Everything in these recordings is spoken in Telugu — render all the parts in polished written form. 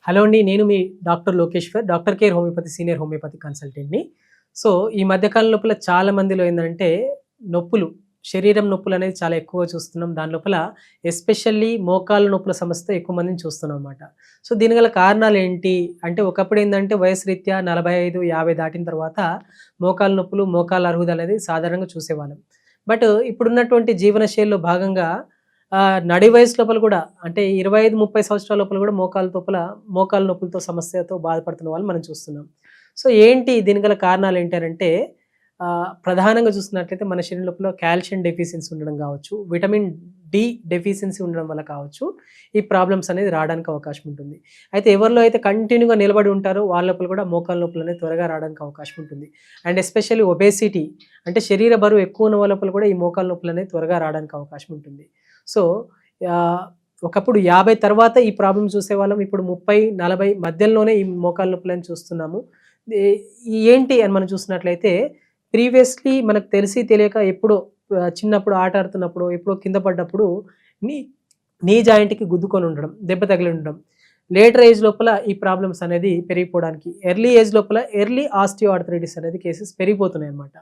హలో అండి. నేను మీ doctor Lokeshwar. Doctor care homeopathy senior homeopathy కన్సల్టెంట్‌ని. సో, ఈ మధ్య కాలం లోపల చాలా మందిలో ఏందంటే నొప్పులు, శరీరం నొప్పులనేది చాలా ఎక్కువగా చూస్తున్నాం. దాని లోపల ఎస్పెషల్లీ మోకాళ్ళ నొప్పుల సమస్యతో ఎక్కువ మందిని చూస్తున్నామనమాట. సో, దీని గల కారణాలేంటి అంటే ఒకప్పుడేందంటే వయసు రీత్యా 45, 50 దాటిన తర్వాత మోకాళ్ళ నొప్పులు, మోకాళ్ళ అరుగుదల అనేది సాధారణంగా చూసేవాళ్ళం. బట్ ఇప్పుడున్నటువంటి జీవనశైలిలో భాగంగా నడి వయసు లోపల గూడా అంటే 25, 30 సంవత్సరాల లోపల గూడా మోకాళ్ళ నొప్పులతో సమస్యతో బాధపడుతున్న వాళ్ళని మనం చూస్తున్నాం. సో, ఏంటి దీనికి గల కారణాలేంటనంటే ప్రధానంగా చూస్తున్నట్లయితే మన శరీరం లోపల కాల్షియం డెఫిషియన్సీ ఉండడం గావచ్చు, విటమిన్ డి డెఫిషియన్సీ ఉండడం వల్ల కావచ్చు, ఈ ప్రాబ్లమ్స్ అనేది రావడానికి అవకాశం ఉంటుంది. అయితే ఎవరిలో అయితే కంటిన్యూగా నిలబడి ఉంటారో వాళ్ళ లోపల కూడా మోకాళ్ళ నొప్పులనేవి త్వరగా రావడానికి అవకాశం ఉంటుంది. అండ్ ఎస్పెషల్లీ ఒబేసిటీ అంటే శరీర బరువు ఎక్కువ ఉన్న వాళ్ళ లోపల కూడా ఈ మోకాళ్ళ నొప్పులనేవి త్వరగా రావడానికి అవకాశం ఉంటుంది. సో, ఆహ్, ఒకప్పుడు 50 తర్వాత ఈ ప్రాబ్లమ్ చూసేవాళ్ళం. ఇప్పుడు 30, 40 మధ్యలోనే ఈ మోకాళ్ళ నొప్పులని చూస్తున్నాము. ఈ ఏంటి అని మనం చూసినట్లయితే ప్రీవియస్‌లీ మనకు తెలిసి తెలియక ఎప్పుడో చిన్నప్పుడు ఆట ఆడుతున్నప్పుడో, ఎప్పుడో కింద పడ్డప్పుడు నీ నీ జాయింట్‌కి గుద్దుకొని ఉండడం, దెబ్బ తగిలి ఉండడం. లేటర్ ఏజ్ లోపల ఈ ప్రాబ్లమ్స్ అనేది పెరిగిపోవడానికి ఎర్లీ ఏజ్ లోపల ఎర్లీ ఆస్టియోఆర్థరైటిస్ అనేది కేసెస్ పెరిగిపోతున్నాయన్నమాట.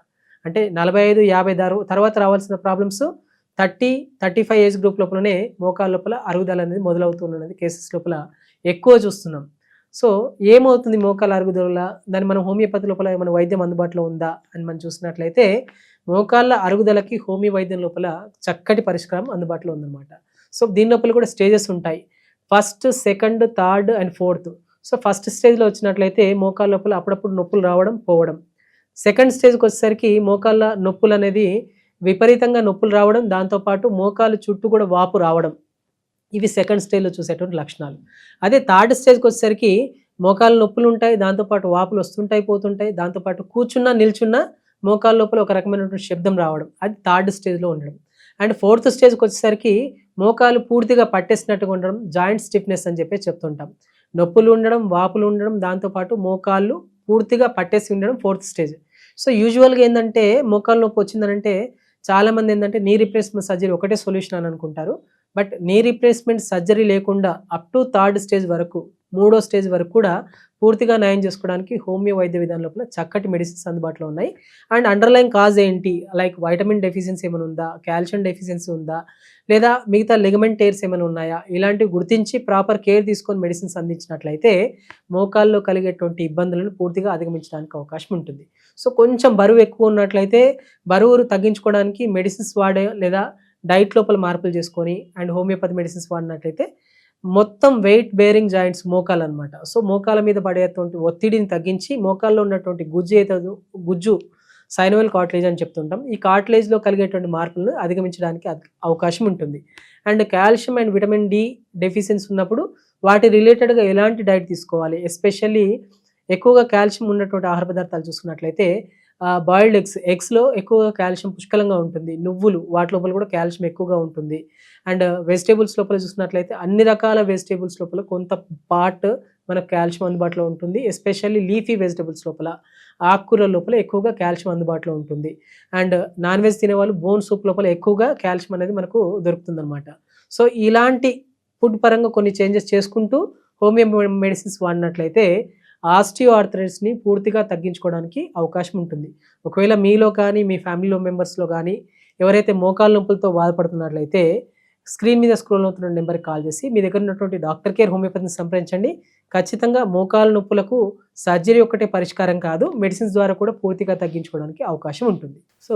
అంటే 45, 50 తర్వాత రావాల్సిన ప్రాబ్లమ్స్ 30, 35 ఏజ్ గ్రూప్ లోపలనే మోకాళ్ళ లోపల అరుగుదల అనేది మొదలవుతున్నది కేసెస్ లోపల ఎక్కువ చూస్తున్నాం. సో, ఏమవుతుంది మోకాళ్ళ అరుగుదల? దాన్ని మనం హోమియోపతి లోపల ఏమైనా వైద్యం అందుబాటులో ఉందా అని మనం చూసినట్లయితే, మోకాళ్ళ అరుగుదలకి హోమియో వైద్యం లోపల చక్కటి పరిష్కారం అందుబాటులో ఉందన్నమాట. సో, దీని లోపల కూడా స్టేజెస్ ఉంటాయి. First, second, third and fourth. So, first స్టేజ్‌లో వచ్చినట్లయితే మోకాళ్ళ లోపల అప్పుడప్పుడు నొప్పులు రావడం, పోవడం. సెకండ్ స్టేజ్‌కొచ్చేసరికి మోకాళ్ళ నొప్పులనేది విపరీతంగా నొప్పులు రావడం, దాంతో పాటు మోకాలు చుట్టూ కూడా వాపు రావడం. ఇవి సెకండ్ స్టేజ్‌లో చూసేటువంటి లక్షణాలు. అదే థర్డ్ స్టేజ్‌కొచ్చేసరికి మోకాళ్ళ నొప్పులుంటాయి. దాంతో పాటు వాపులు వస్తుంటాయి, పోతుంటాయి. దాంతో పాటు కూర్చున్నా, నిల్చున్నా మోకాళ్ళ లోపల ఒక రకమైనటువంటి శబ్దం రావడం. అది థర్డ్ స్టేజ్‌లో ఉండడం. అండ్ ఫోర్త్ స్టేజ్‌కొచ్చేసరికి మోకాలు పూర్తిగా పట్టేసినట్టుగా ఉండడం, జాయింట్ స్టిఫ్‌నెస్ అని చెప్పేసి చెప్తుంటాం. నొప్పులు ఉండడం, వాపులు ఉండడం, దాంతో పాటు మోకాళ్ళు పూర్తిగా పట్టేసి ఉండడం ఫోర్త్ స్టేజ్. సో, యూజువల్‌గా ఏందంటే మోకాళ్ళ నొప్పి వచ్చిందనంటే చాలామంది ఏందంటే నీ రిప్లేస్‌మెంట్ సర్జరీ ఒకటే సొల్యూషన్ అని అనుకుంటారు. బట్ నీ రీప్లేస్‌మెంట్ సర్జరీ లేకుండా అప్ టు థర్డ్ స్టేజ్ వరకు, మూడో స్టేజ్ వరకు కూడా పూర్తిగా నయం చేసుకోవడానికి హోమియో వైద్య విధానం లోపల చక్కటి మెడిసిన్స్ అందుబాటులో ఉన్నాయి. అండ్ అండర్‌లైన్ కాజ్ ఏంటి? లైక్ వైటమిన్ డెఫిషియన్సీ ఏమైనా ఉందా? కాల్షియం డెఫిషియన్సీ ఉందా? లేదా మిగతా లిగమెంట్ టేర్స్ ఏమైనా ఉన్నాయా? ఇలాంటివి గుర్తించి ప్రాపర్ కేర్ తీసుకొని మెడిసిన్స్ అందించినట్లయితే మోకాల్లో కలిగేటువంటి ఇబ్బందులను పూర్తిగా అధిగమించడానికి అవకాశం ఉంటుంది. సో, కొంచెం బరువు ఎక్కువ ఉన్నట్లయితే బరువు తగ్గించుకోవడానికి మెడిసిన్స్ వాడే లేదా డైట్ లోపల మార్పులు చేసుకొని అండ్ హోమియోపతి మెడిసిన్స్ వాడినట్లయితే మొత్తం వెయిట్ బేరింగ్ జాయింట్స్ మోకాలనమాట. సో, మోకాళ్ళ మీద పడేటువంటి ఒత్తిడిని తగ్గించి మోకాల్లో ఉన్నటువంటి గుజ్జు ఏదో గుజ్జు సైనోవియల్ కార్టిలేజ్ అని చెప్తుంటాం. ఈ కార్టిలేజ్‌లో కలిగేటువంటి మార్పులను అధిగమించడానికి అవకాశం ఉంటుంది. And calcium and vitamin D deficiency ఉన్నప్పుడు వాటి రిలేటెడ్‌గా ఎలాంటి డైట్ తీసుకోవాలి? ఎస్పెషల్లీ ఎక్కువగా కాల్షియం ఉన్నటువంటి ఆహార పదార్థాలు చూసుకున్నట్లయితే బాయిల్డ్ ఎగ్స్‌లో ఎక్కువగా కాల్షియం పుష్కలంగా ఉంటుంది. నువ్వులు వాటి లోపల కూడా కాల్షియం ఎక్కువగా ఉంటుంది. అండ్ వెజిటబుల్స్ లోపల చూసినట్లయితే అన్ని రకాల వెజిటబుల్స్ లోపల కొంత పార్ట్ మనకు కాల్షియం అందుబాటులో ఉంటుంది. ఎస్పెషల్లీ లీఫీ వెజిటబుల్స్ లోపల, ఆకుకూరల లోపల ఎక్కువగా కాల్షియం అందుబాటులో ఉంటుంది. అండ్ నాన్ వెజ్ తినేవాళ్ళు బోన్ సూప్ లోపల ఎక్కువగా కాల్షియం అనేది మనకు దొరుకుతుందనమాట. సో, ఇలాంటి ఫుడ్ పరంగా కొన్ని చేంజెస్ చేసుకుంటూ హోమియో మెడిసిన్స్ వాడినట్లయితే ఆస్టియోఆర్థరైటిస్‌ని పూర్తిగా తగ్గించుకోవడానికి అవకాశం ఉంటుంది. ఒకవేళ మీలో కానీ, మీ ఫ్యామిలీలో మెంబర్స్‌లో గానీ ఎవరైతే మోకాళ్ళ నొప్పులతో బాధపడుతున్నట్లయితే స్క్రీన్ మీద స్క్రోల్ అవుతున్న నెంబర్‌కి కాల్ చేసి మీ దగ్గర ఉన్నటువంటి డాక్టర్ కేర్ హోమియోపతిని సంప్రదించండి. ఖచ్చితంగా మోకాళ్ళ నొప్పులకు సర్జరీ ఒక్కటే పరిష్కారం కాదు. మెడిసిన్స్ ద్వారా కూడా పూర్తిగా తగ్గించుకోవడానికి అవకాశం ఉంటుంది. సో,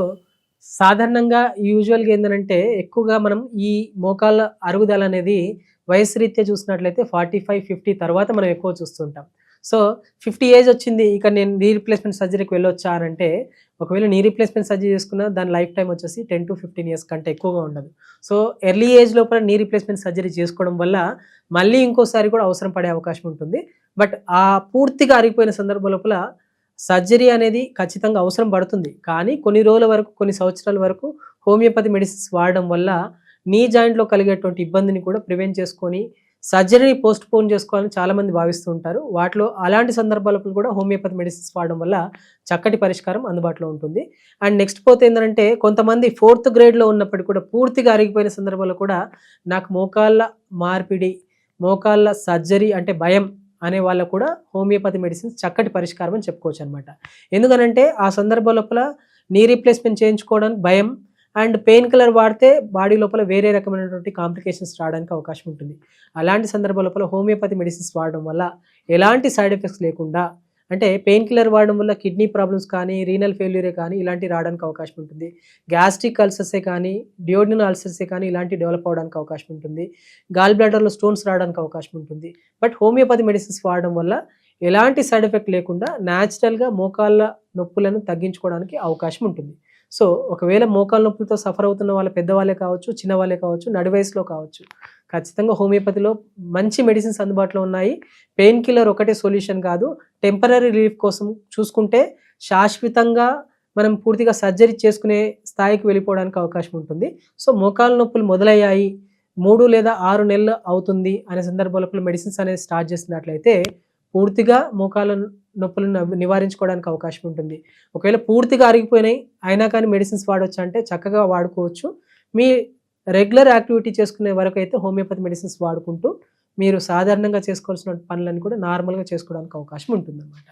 సాధారణంగా యూజువల్‌గా ఏందనంటే ఎక్కువగా మనం ఈ మోకాళ్ళ అరుగుదల అనేది వయసు రీత్యా చూసినట్లయితే 45, 50 తర్వాత మనం ఎక్కువ చూస్తుంటాం. సో, 50 ఏజ్ వచ్చింది. ఇక నేను నీ రీప్లేస్‌మెంట్ సర్జరీకి వెళ్ళొచ్చా అనంటే, ఒకవేళ నీ రీప్లేస్‌మెంట్ సర్జరీ చేసుకున్న దాని లైఫ్ టైమ్ వచ్చేసి 10-15 ఇయర్స్ కంటే ఎక్కువగా ఉండదు. సో, ఎర్లీ ఏజ్ లోపల నీ రీప్లేస్‌మెంట్ సర్జరీ చేసుకోవడం వల్ల మళ్ళీ ఇంకోసారి కూడా అవసరం పడే అవకాశం ఉంటుంది. బట్ పూర్తిగా అరిగిపోయిన సందర్భం లోపల సర్జరీ అనేది ఖచ్చితంగా అవసరం పడుతుంది. కానీ కొన్ని రోజుల వరకు, కొన్ని సంవత్సరాల వరకు హోమియోపతి మెడిసిన్స్ వాడడం వల్ల నీ జాయింట్‌లో కలిగేటువంటి ఇబ్బందిని కూడా ప్రివెంట్ చేసుకొని సర్జరీని పోస్ట్‌పోన్ చేసుకోవాలని చాలామంది భావిస్తూ ఉంటారు. వాటిలో అలాంటి సందర్భాలకు కూడా హోమియోపతి మెడిసిన్స్ వాడడం వల్ల చక్కటి పరిష్కారం అందుబాటులో ఉంటుంది. అండ్ నెక్స్ట్ పోతే ఏందంటే కొంతమంది ఫోర్త్ గ్రేడ్‌లో ఉన్నప్పటికి కూడా పూర్తిగా అరిగిపోయిన సందర్భాల్లో కూడా నాకు మోకాళ్ళ మార్పిడి, మోకాళ్ళ సర్జరీ అంటే భయం అనే వాళ్ళకు కూడా హోమియోపతి మెడిసిన్స్ చక్కటి పరిష్కారం అని చెప్పుకోవచ్చు అనమాట. ఎందుకనంటే ఆ సందర్భం లోపల నీ రీప్లేస్మెంట్ చేయించుకోవడానికి భయం అండ్ పెయిన్ కిల్లర్ వాడితే బాడీ లోపల వేరే రకమైనటువంటి కాంప్లికేషన్స్ రావడానికి అవకాశం ఉంటుంది. అలాంటి సందర్భం లోపల హోమియోపతి మెడిసిన్స్ వాడడం వల్ల ఎలాంటి సైడ్ ఎఫెక్ట్స్ లేకుండా, అంటే పెయిన్ కిల్లర్ వాడడం వల్ల కిడ్నీ ప్రాబ్లమ్స్ కానీ, రీనల్ ఫెయిల్యూరే కానీ ఇలాంటివి రావడానికి అవకాశం ఉంటుంది. గ్యాస్ట్రిక్ అల్సర్సే కానీ, డియోడినల్ అల్సర్సే కానీ ఇలాంటివి డెవలప్ అవ్వడానికి అవకాశం ఉంటుంది. గాల్ బ్లాడర్‌లో స్టోన్స్ రావడానికి అవకాశం ఉంటుంది. బట్ హోమియోపతి మెడిసిన్స్ వాడడం వల్ల ఎలాంటి సైడ్ ఎఫెక్ట్ లేకుండా న్యాచురల్‌గా మోకాళ్ళ నొప్పులను తగ్గించుకోవడానికి అవకాశం ఉంటుంది. సో, ఒకవేళ మోకాళ్ళ నొప్పులతో సఫర్ అవుతున్న వాళ్ళు పెద్దవాళ్ళే కావచ్చు, చిన్నవాళ్ళే కావచ్చు, నడి వయసులో కావచ్చు. ఖచ్చితంగా హోమియోపతిలో మంచి మెడిసిన్స్ అందుబాటులో ఉన్నాయి. పెయిన్ కిల్లర్ ఒకటే సొల్యూషన్ కాదు. టెంపరరీ రిలీఫ్ కోసం చూసుకుంటే శాశ్వతంగా మనం పూర్తిగా సర్జరీ చేసుకునే స్థాయికి వెళ్ళిపోవడానికి అవకాశం ఉంటుంది. సో, మోకాళ్ళ నొప్పులు మొదలయ్యాయి, 3 లేదా 6 నెలలు అవుతుంది అనే సందర్భాలలో మెడిసిన్స్ అనేది స్టార్ట్ చేసినట్లయితే పూర్తిగా మోకాళ్ళ నొప్పులను నివారించుకోవడానికి అవకాశం ఉంటుంది. ఒకవేళ పూర్తిగా అరిగిపోయినాయి అయినా కానీ మెడిసిన్స్ వాడొచ్చా అంటే చక్కగా వాడుకోవచ్చు. మీ రెగ్యులర్ యాక్టివిటీ చేసుకునే వరకైతే హోమియోపతి మెడిసిన్స్ వాడుకుంటూ మీరు సాధారణంగా చేసుకోవాల్సిన పనులన్నీ కూడా నార్మల్‌గా చేసుకోవడానికి అవకాశం ఉంటుందన్నమాట.